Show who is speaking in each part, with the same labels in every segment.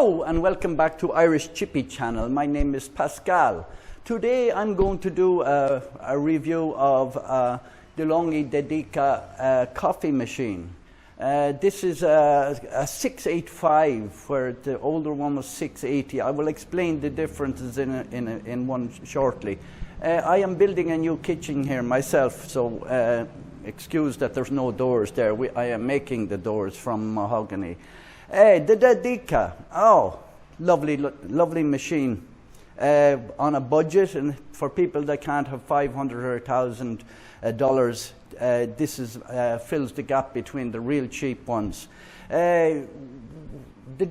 Speaker 1: Hello and welcome back to Irish Chippy channel. My name is Pascal. Today I'm going to do a review of De'Longhi Dedica coffee machine. This is a 685 where the older one was 680. I will explain the differences in one shortly. I am building a new kitchen here myself, so excuse that there's no doors there. I am making the doors from mahogany. The Dedica, oh, lovely machine. On a budget, and for people that can't have $500 or $1,000, this is fills the gap between the real cheap ones. The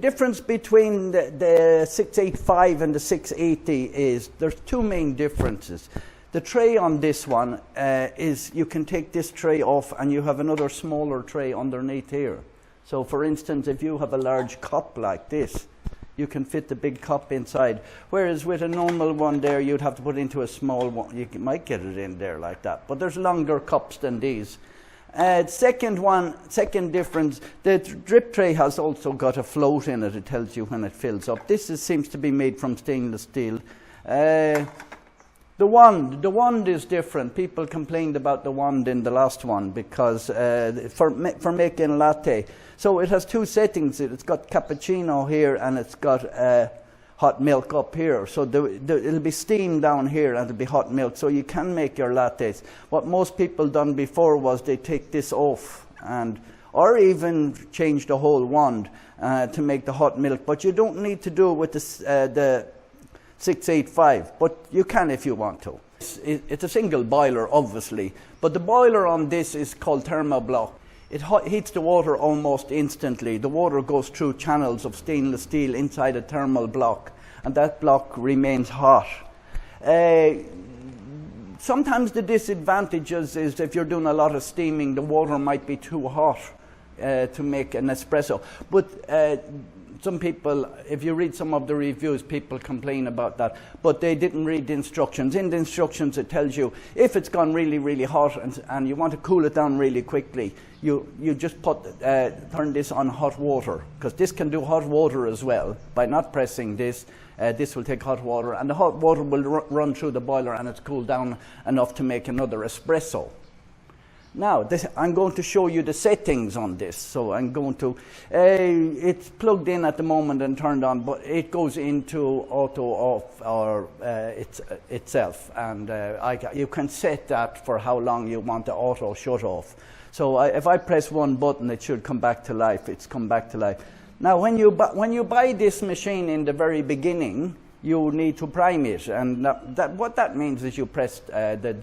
Speaker 1: difference between the 685 and the 680 is there's two main differences. The tray on this one is you can take this tray off and you have another smaller tray underneath here. So for instance, if you have a large cup like this, you can fit the big cup inside. Whereas with a normal one there, you'd have to put into a small one. You might get it in there like that, but there's longer cups than these. Second difference, the drip tray has also got a float in it. It tells you when it fills up. This seems to be made from stainless steel. The wand is different. People complained about the wand in the last one because for making latte. So it has two settings. It's got cappuccino here and it's got hot milk up here. So it'll be steam down here and it'll be hot milk. So you can make your lattes. What most people done before was they take this off or even change the whole wand to make the hot milk. But you don't need to do it with the 685, but you can if you want to. It's a single boiler, obviously, but the boiler on this is called thermoblock. It heats the water almost instantly. The water goes through channels of stainless steel inside a thermal block, and that block remains hot. Sometimes the disadvantages is if you're doing a lot of steaming, the water might be too hot to make an espresso. But some people, if you read some of the reviews, people complain about that, but they didn't read the instructions. In the instructions it tells you if it's gone really hot and you want to cool it down really quickly, you just turn this on hot water, because this can do hot water as well. By not pressing this, this will take hot water, and the hot water will run through the boiler and it's cooled down enough to make another espresso. Now, I'm going to show you the settings on this. So I'm going to, it's plugged in at the moment and turned on, but it goes into auto-off or itself. And you can set that for how long you want the auto-shut-off. So if I press one button, it should come back to life. It's come back to life. Now, when you buy this machine in the very beginning, you need to prime it, and what that means is you press the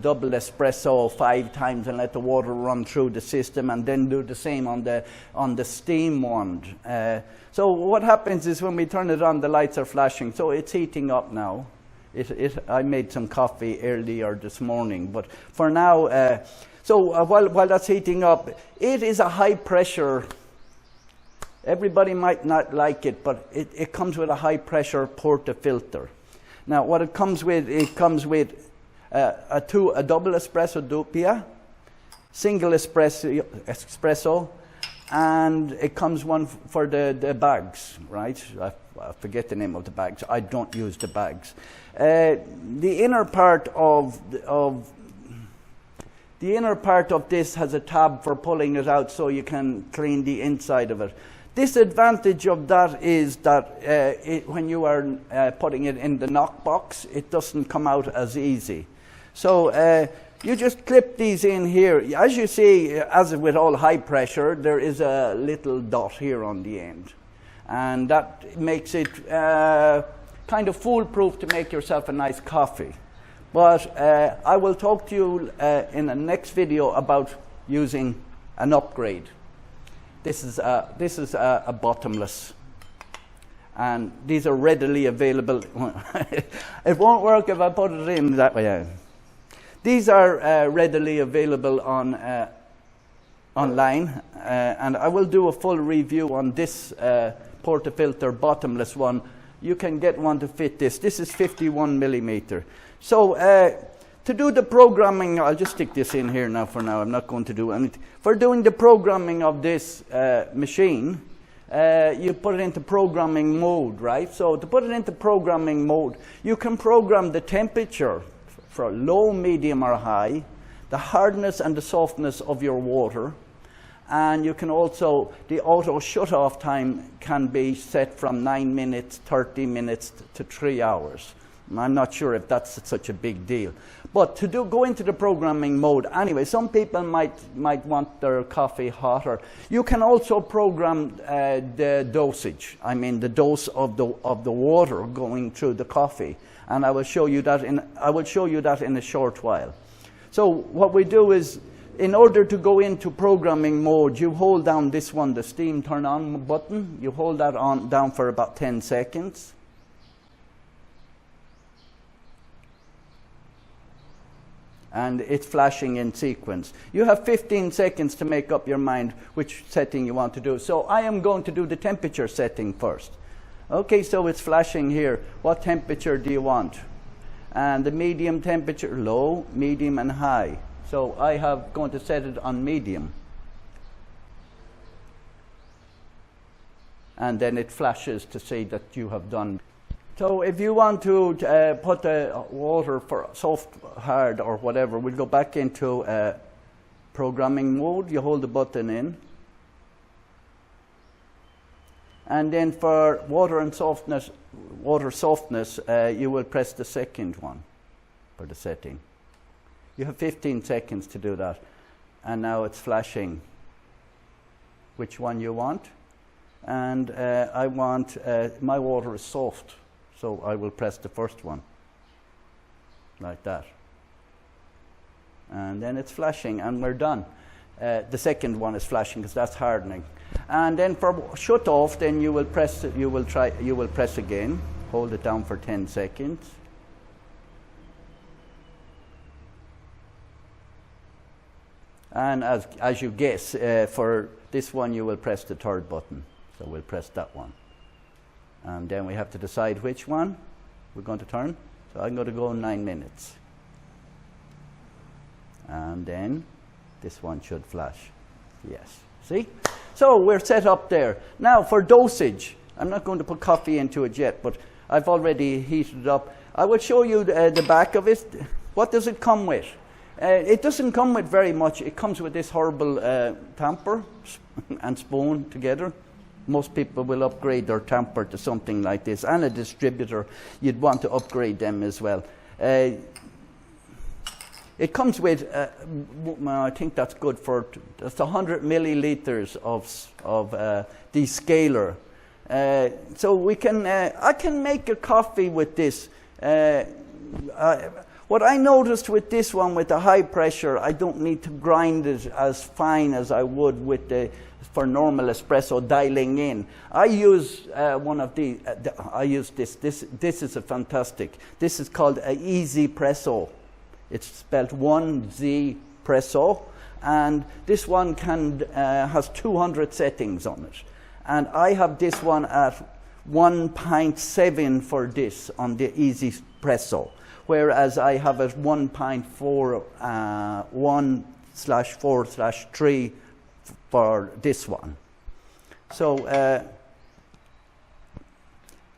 Speaker 1: double espresso 5 times and let the water run through the system, and then do the same on the steam wand. So what happens is when we turn it on, the lights are flashing, so it's heating up now. I made some coffee earlier this morning, but for now, while that's heating up, it is a high pressure. Everybody might not like it, but it comes with a high pressure portafilter. Now what it comes with a double espresso doppia, single espresso, and it comes one for the bags, right? I forget the name of the bags. I don't use the bags. The inner part of this has a tab for pulling it out so you can clean the inside of it. Disadvantage of that is that when you are putting it in the knock box, it doesn't come out as easy. So you just clip these in here. As you see, as with all high pressure, there is a little dot here on the end. And that makes it kind of foolproof to make yourself a nice coffee. But I will talk to you in the next video about using an upgrade. This is a bottomless, and these are readily available. It won't work if I put it in that way. These are readily available online, and I will do a full review on this portafilter bottomless one. You can get one to fit this. This is 51 millimeter. So to do the programming, I'll just stick this in here now for now. I'm not going to do anything. For doing the programming of this machine, you put it into programming mode, right? So to put it into programming mode, you can program the temperature for low, medium, or high, the hardness and the softness of your water, and you can also, the auto shut-off time can be set from 9 minutes, 30 minutes to 3 hours. I'm not sure if that's such a big deal. But to go into the programming mode, anyway, some people might want their coffee hotter. You can also program the dosage. I mean, the dose of the water going through the coffee, and I will show you that in a short while. So what we do is, in order to go into programming mode, you hold down this one, the steam turn on button. You hold that down for about 10 seconds. And it's flashing in sequence. You have 15 seconds to make up your mind which setting you want to do. So I am going to do the temperature setting first. Okay, so it's flashing here. What temperature do you want? And the medium temperature, low, medium, and high. So I have going to set it on medium. And then it flashes to say that you have done. So if you want to put the water for soft, hard, or whatever, we'll go back into programming mode. You hold the button in. And then for water softness, you will press the second one for the setting. You have 15 seconds to do that. And now it's flashing which one you want. And I want, my water is soft, so I will press the first one, like that. And then it's flashing, and we're done. The second one is flashing because that's hardening. And then for shut off, then you will press again. Hold it down for 10 seconds. And as you guess, for this one you will press the third button. So we'll press that one. And then we have to decide which one we're going to turn. So I'm going to go 9 minutes. And then this one should flash. Yes. See? So we're set up there. Now for dosage, I'm not going to put coffee into it yet, but I've already heated it up. I will show you the back of it. What does it come with? It doesn't come with very much. It comes with this horrible tamper and spoon together. Most people will upgrade their tamper to something like this, and a distributor. You'd want to upgrade them as well. It comes with, I think that's good for, that's 100 milliliters of descaler. So we can, I can make a coffee with this. What I noticed with this one, with the high pressure, I don't need to grind it as fine as I would with for normal espresso dialing in. I use one of these. I use this. This is a fantastic. This is called a Easy Presso. It's spelled 1Z Presso, and this one has 200 settings on it. And I have this one at 1.7 for this on the Easy Presso, whereas I have it 1.4, 1/4/3 for this one. So,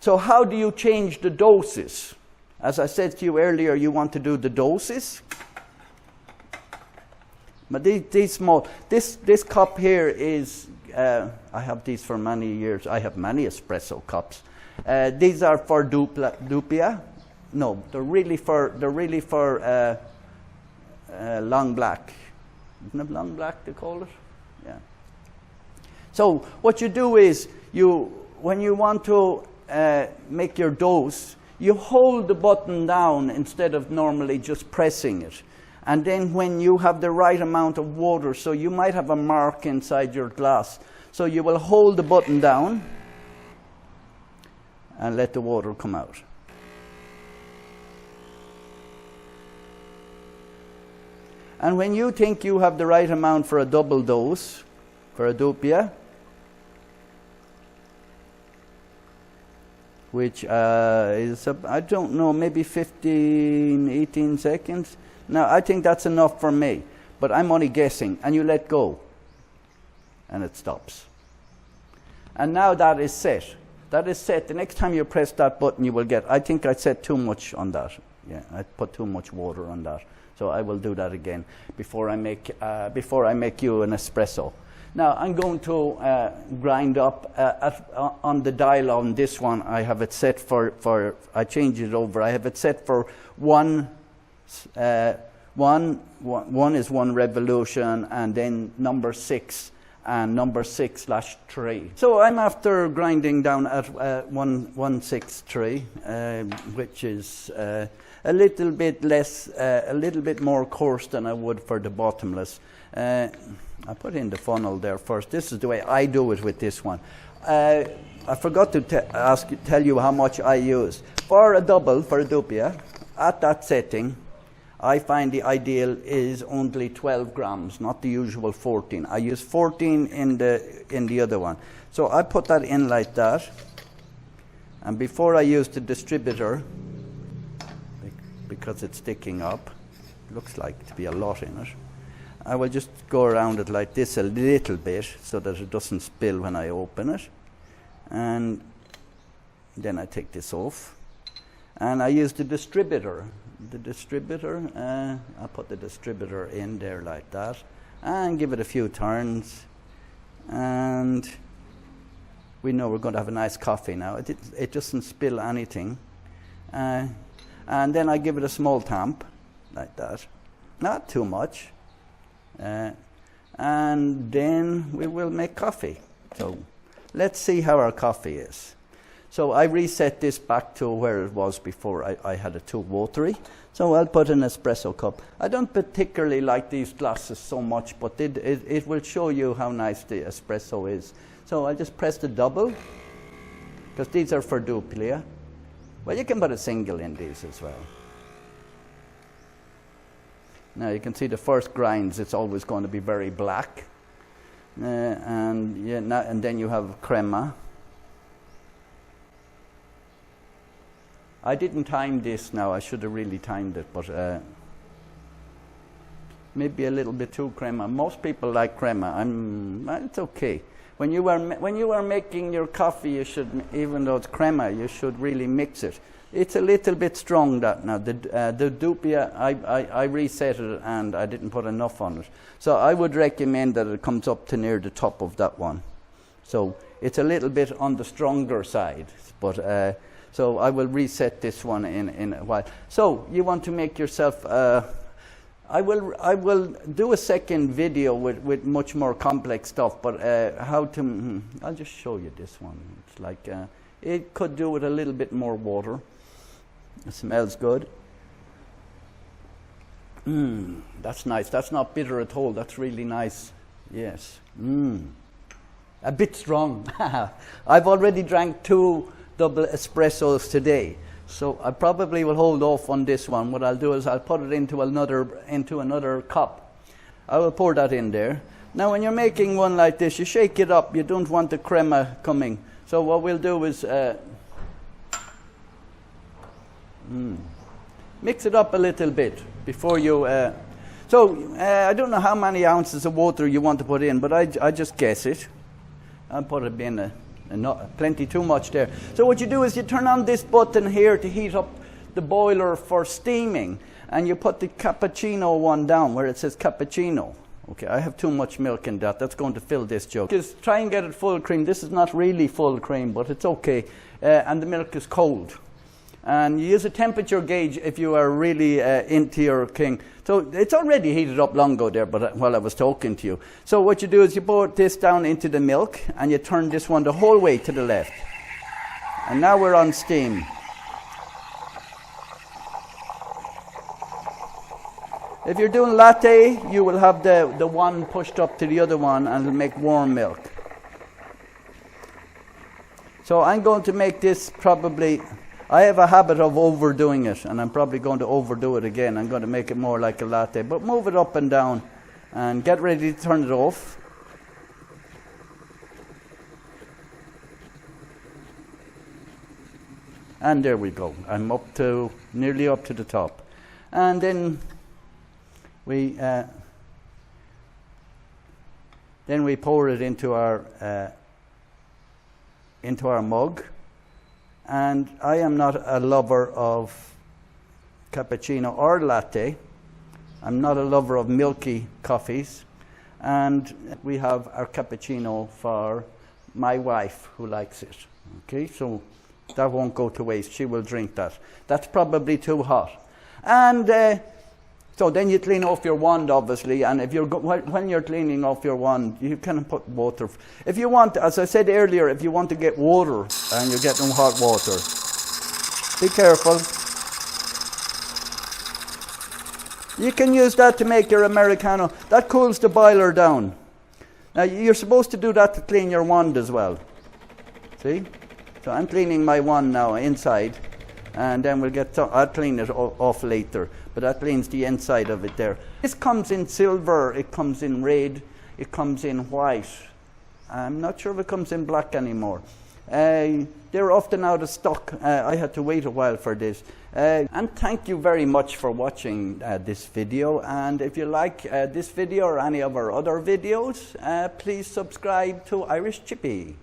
Speaker 1: so how do you change the doses? As I said to you earlier, you want to do the doses. But these small, this cup here is, I have these for many years. I have many espresso cups. These are for Dupia. No, they're really for long black. Isn't it long black they call it? Yeah. So what you do is when you want to make your dose, you hold the button down instead of normally just pressing it. And then when you have the right amount of water, so you might have a mark inside your glass, so you will hold the button down and let the water come out. And when you think you have the right amount for a double dose, for a Dupia, which is, I don't know, maybe 15, 18 seconds. Now, I think that's enough for me, but I'm only guessing. And you let go, and it stops. And now that is set. That is set. The next time you press that button, you will get, I think I set too much on that. Yeah, I put too much water on that. So I will do that again before I make you an espresso. Now I'm going to grind up on the dial on this one. I have it set for I change it over. I have it set for one is one revolution, and then number 6 and number 6/3. So I'm after grinding down at 163, which is a little bit less, a little bit more coarse than I would for the bottomless. I put in the funnel there first. This is the way I do it with this one. I forgot to tell you how much I use. For a double, for a dupia, at that setting, I find the ideal is only 12 grams, not the usual 14. I use 14 in the other one. So I put that in like that. And before I use the distributor, because it's sticking up, looks like to be a lot in it, I will just go around it like this a little bit so that it doesn't spill when I open it. And then I take this off. And I use the distributor. I put the distributor in there like that and give it a few turns, and we know we're going to have a nice coffee now. It doesn't spill anything, and then I give it a small tamp like that, not too much, and then we will make coffee. So let's see how our coffee is. So I reset this back to where it was before. I had it too watery. So I'll put an espresso cup. I don't particularly like these glasses so much, but it will show you how nice the espresso is. So I'll just press the double, because these are for duplia. Well, you can put a single in these as well. Now you can see the first grinds, it's always going to be very black. And then you have crema. I didn't time this now. I should have really timed it, but maybe a little bit too crema. Most people like crema. It's okay. When you are making your coffee, you should, even though it's crema, you should really mix it. It's a little bit strong that now. The dupia, I reset it and I didn't put enough on it. So I would recommend that it comes up to near the top of that one. So it's a little bit on the stronger side, but. So I will reset this one in a while. So you want to make yourself. I will do a second video with much more complex stuff. But how to? I'll just show you this one. It's like it could do with a little bit more water. It smells good. That's nice. That's not bitter at all. That's really nice. Yes. A bit strong. I've already drank 2 double espressos today, so I probably will hold off on this one. What I'll do is I'll put it into another cup. I will pour that in there. Now when you're making one like this, you shake it up. You don't want the crema coming. So what we'll do is mix it up a little bit before you. I don't know how many ounces of water you want to put in, but I just guess it. I'll put it in not plenty too much there. So what you do is you turn on this button here to heat up the boiler for steaming, and you put the cappuccino one down where it says cappuccino. Okay, I have too much milk in that. That's going to fill this jug. Just try and get it full cream. This is not really full cream, but it's okay. And the milk is cold. And you use a temperature gauge if you are really into your king. So it's already heated up long ago there, but while I was talking to you. So what you do is you pour this down into the milk, and you turn this one the whole way to the left. And now we're on steam. If you're doing latte, you will have the one pushed up to the other one, and it'll make warm milk. So I'm going to make this probably. I have a habit of overdoing it, and I'm probably going to overdo it again. I'm going to make it more like a latte, but move it up and down and get ready to turn it off. And there we go. I'm nearly up to the top. And then we pour it into our into our mug. And I am not a lover of cappuccino or latte. I'm not a lover of milky coffees. And we have our cappuccino for my wife who likes it. Okay, so that won't go to waste. She will drink that. That's probably too hot. And so then you clean off your wand, obviously, and if you're when you're cleaning off your wand, you can put water. If you want, as I said earlier, if you want to get water and you're getting hot water, be careful. You can use that to make your Americano. That cools the boiler down. Now, you're supposed to do that to clean your wand as well. See? So I'm cleaning my wand now inside, and then I'll clean it off later. But that cleans the inside of it there. This comes in silver, it comes in red, it comes in white. I'm not sure if it comes in black anymore. They're often out of stock. I had to wait a while for this. And thank you very much for watching this video. And if you like this video or any of our other videos, please subscribe to Irish Chippy.